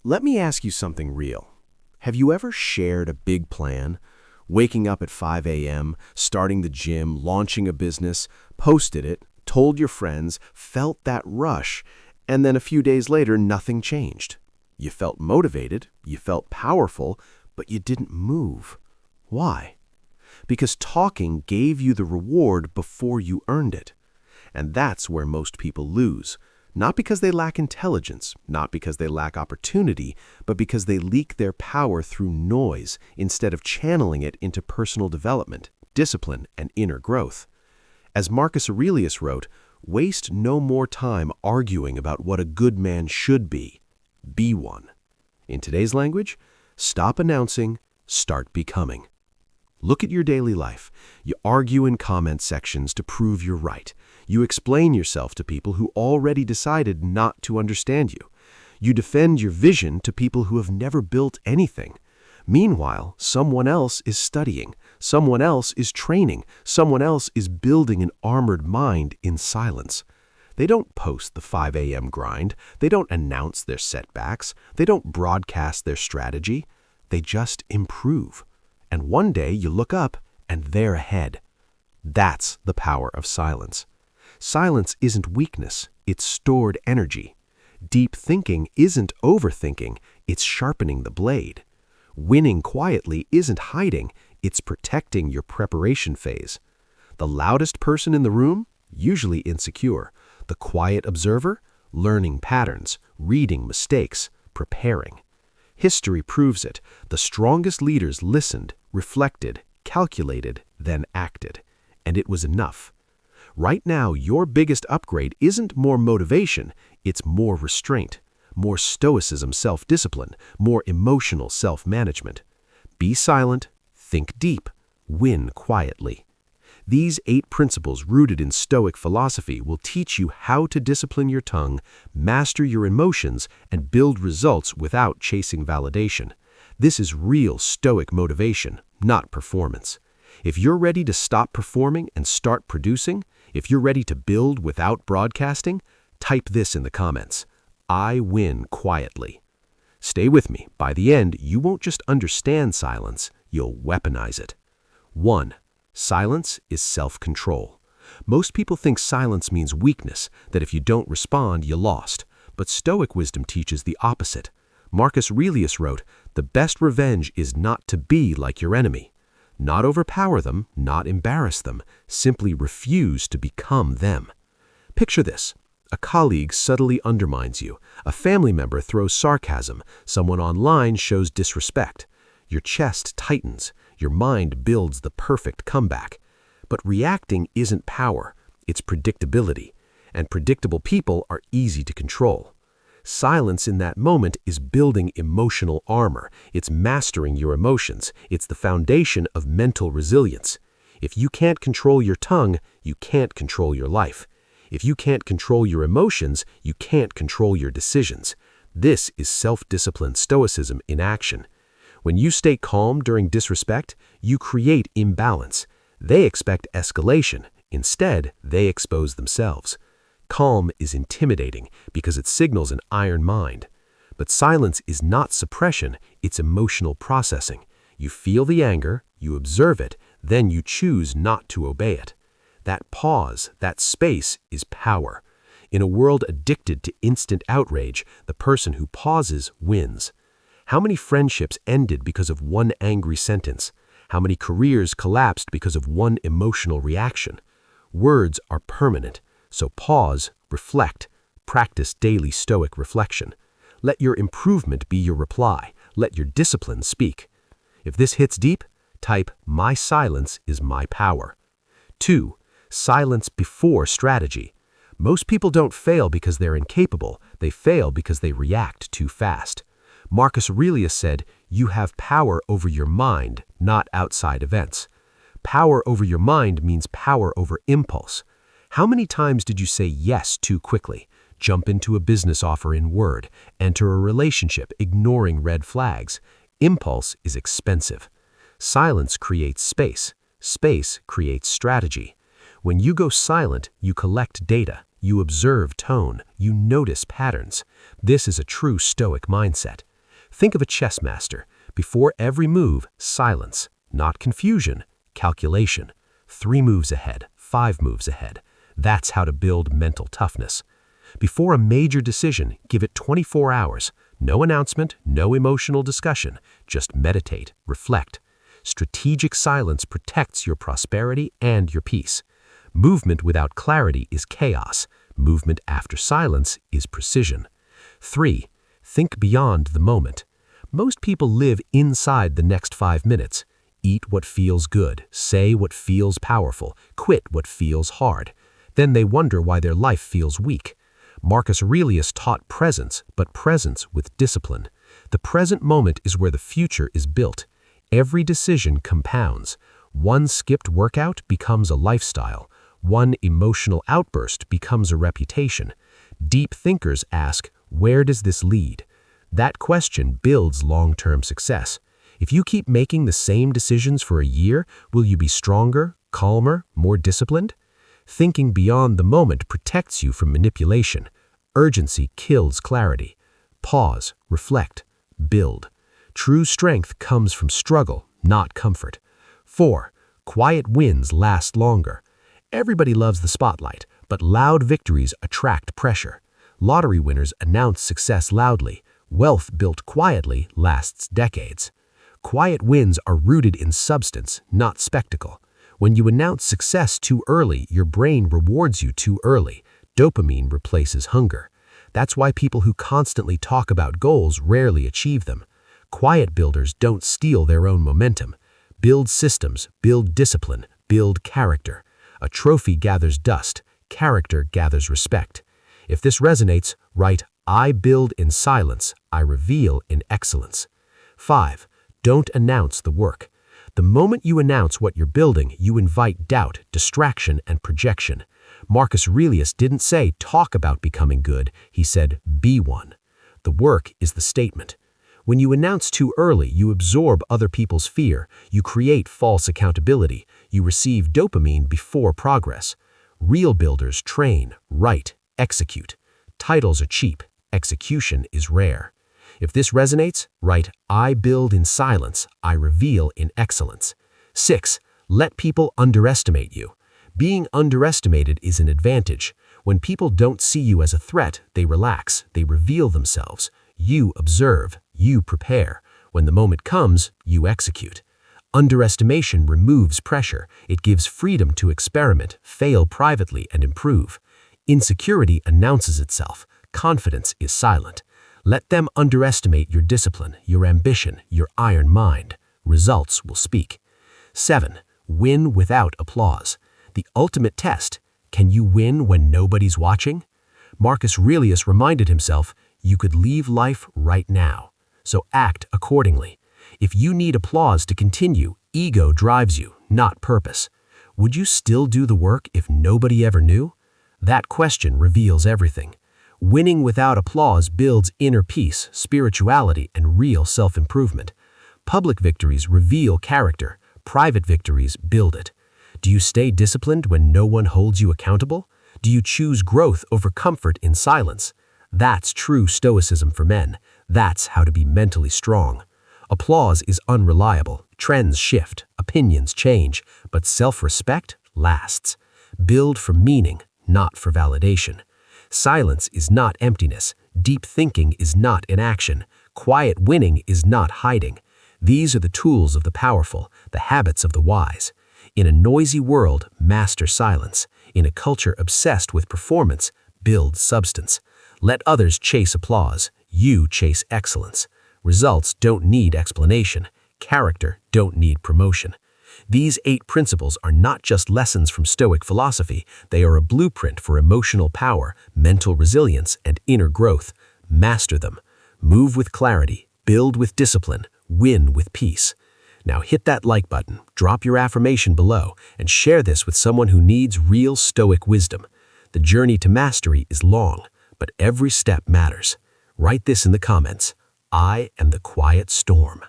Let me ask you something real. Have you ever shared a big plan? Waking up at 5 a.m., starting the gym, launching a business, posted it, told your friends, felt that rush, and then a few days later, nothing changed. You felt motivated, you felt powerful, but you didn't move. Why? Because talking gave you the reward before you earned it. And that's where most people lose. Not because they lack intelligence, not because they lack opportunity, but because they leak their power through noise instead of channeling it into personal development, discipline, and inner growth. As Marcus Aurelius wrote, waste no more time arguing about what a good man should be. Be one. In today's language, stop announcing, start becoming. Look at your daily life. You argue in comment sections to prove you're right. You explain yourself to people who already decided not to understand you. You defend your vision to people who have never built anything. Meanwhile, someone else is studying. Someone else is training. Someone else is building an armored mind in silence. They don't post the 5 a.m. grind. They don't announce their setbacks. They don't broadcast their strategy. They just improve. And one day you look up and they're ahead. That's the power of silence. Silence isn't weakness, it's stored energy. Deep thinking isn't overthinking, it's sharpening the blade. Winning quietly isn't hiding, it's protecting your preparation phase. The loudest person in the room? Usually insecure. The quiet observer? Learning patterns, reading mistakes, preparing. History proves it. The strongest leaders listened, reflected, calculated, then acted. And it was enough. Right now, your biggest upgrade isn't more motivation, it's more restraint, more stoicism self-discipline, more emotional self-management. Be silent, think deep, win quietly. These 8 principles rooted in Stoic philosophy will teach you how to discipline your tongue, master your emotions, and build results without chasing validation. This is real Stoic motivation, not performance. If you're ready to stop performing and start producing, if you're ready to build without broadcasting, type this in the comments. I win quietly. Stay with me. By the end, you won't just understand silence, you'll weaponize it. 1. Silence is self-control. Most people think silence means weakness, that if you don't respond, you're lost. But Stoic wisdom teaches the opposite. Marcus Aurelius wrote, "The best revenge is not to be like your enemy." Not overpower them, not embarrass them, simply refuse to become them. Picture this. A colleague subtly undermines you. A family member throws sarcasm. Someone online shows disrespect. Your chest tightens. Your mind builds the perfect comeback. But reacting isn't power, it's predictability. And predictable people are easy to control. Silence in that moment is building emotional armor. It's mastering your emotions. It's the foundation of mental resilience. If you can't control your tongue, you can't control your life. If you can't control your emotions, you can't control your decisions. This is self-disciplined stoicism in action. When you stay calm during disrespect, you create imbalance. They expect escalation. Instead, they expose themselves. Calm is intimidating because it signals an iron mind. But silence is not suppression, it's emotional processing. You feel the anger, you observe it, then you choose not to obey it. That pause, that space is power. In a world addicted to instant outrage, the person who pauses wins. How many friendships ended because of one angry sentence? How many careers collapsed because of one emotional reaction? Words are permanent, so pause, reflect, practice daily Stoic reflection. Let your improvement be your reply. Let your discipline speak. If this hits deep, type, "My silence is my power." 2. Silence before strategy. Most people don't fail because they're incapable. They fail because they react too fast. Marcus Aurelius said, "You have power over your mind, not outside events." Power over your mind means power over impulse. How many times did you say yes too quickly? Jump into a business offer in Word, enter a relationship ignoring red flags. Impulse is expensive. Silence creates space. Space creates strategy. When you go silent, you collect data, you observe tone, you notice patterns. This is a true Stoic mindset. Think of a chess master. Before every move, silence, not confusion, calculation. 3 moves ahead, 5 moves ahead. That's how to build mental toughness. Before a major decision, give it 24 hours. No announcement, no emotional discussion. Just meditate, reflect. Strategic silence protects your prosperity and your peace. Movement without clarity is chaos. Movement after silence is precision. 3. Think beyond the moment. Most people live inside the next 5 minutes. Eat what feels good, say what feels powerful, quit what feels hard. Then they wonder why their life feels weak. Marcus Aurelius taught presence, but presence with discipline. The present moment is where the future is built. Every decision compounds. One skipped workout becomes a lifestyle. One emotional outburst becomes a reputation. Deep thinkers ask, where does this lead? That question builds long-term success. If you keep making the same decisions for a year, will you be stronger, calmer, more disciplined? Thinking beyond the moment protects you from manipulation. Urgency kills clarity. Pause, reflect, build. True strength comes from struggle, not comfort. 4. Quiet wins last longer. Everybody loves the spotlight, but loud victories attract pressure. Lottery winners announce success loudly. Wealth built quietly lasts decades. Quiet wins are rooted in substance, not spectacle. When you announce success too early, your brain rewards you too early. Dopamine replaces hunger. That's why people who constantly talk about goals rarely achieve them. Quiet builders don't steal their own momentum. Build systems, build discipline, build character. A trophy gathers dust, character gathers respect. If this resonates, write, I build in silence, I reveal in excellence. 5. Don't announce the work. The moment you announce what you're building, you invite doubt, distraction, and projection. Marcus Aurelius didn't say, talk about becoming good. He said, be one. The work is the statement. When you announce too early, you absorb other people's fear. You create false accountability. You receive dopamine before progress. Real builders train, write, execute. Titles are cheap. Execution is rare. If this resonates, write, I build in silence, I reveal in excellence. 6. Let people underestimate you. Being underestimated is an advantage. When people don't see you as a threat, they relax, they reveal themselves. You observe, you prepare. When the moment comes, you execute. Underestimation removes pressure. It gives freedom to experiment, fail privately, and improve. Insecurity announces itself. Confidence is silent. Let them underestimate your discipline, your ambition, your iron mind. Results will speak. 7. Win without applause. The ultimate test. Can you win when nobody's watching? Marcus Aurelius reminded himself, you could leave life right now. So act accordingly. If you need applause to continue, ego drives you, not purpose. Would you still do the work if nobody ever knew? That question reveals everything. Winning without applause builds inner peace, spirituality, and real self-improvement. Public victories reveal character. Private victories build it. Do you stay disciplined when no one holds you accountable? Do you choose growth over comfort in silence? That's true stoicism for men. That's how to be mentally strong. Applause is unreliable. Trends shift, opinions change, but self-respect lasts. Build for meaning, not for validation. Silence is not emptiness. Deep thinking is not inaction. Quiet winning is not hiding. These are the tools of the powerful, the habits of the wise. In a noisy world, master silence. In a culture obsessed with performance, build substance. Let others chase applause. You chase excellence. Results don't need explanation. Character don't need promotion. These 8 principles are not just lessons from Stoic philosophy. They are a blueprint for emotional power, mental resilience, and inner growth. Master them. Move with clarity. Build with discipline. Win with peace. Now hit that like button, drop your affirmation below, and share this with someone who needs real Stoic wisdom. The journey to mastery is long, but every step matters. Write this in the comments. I am the quiet storm.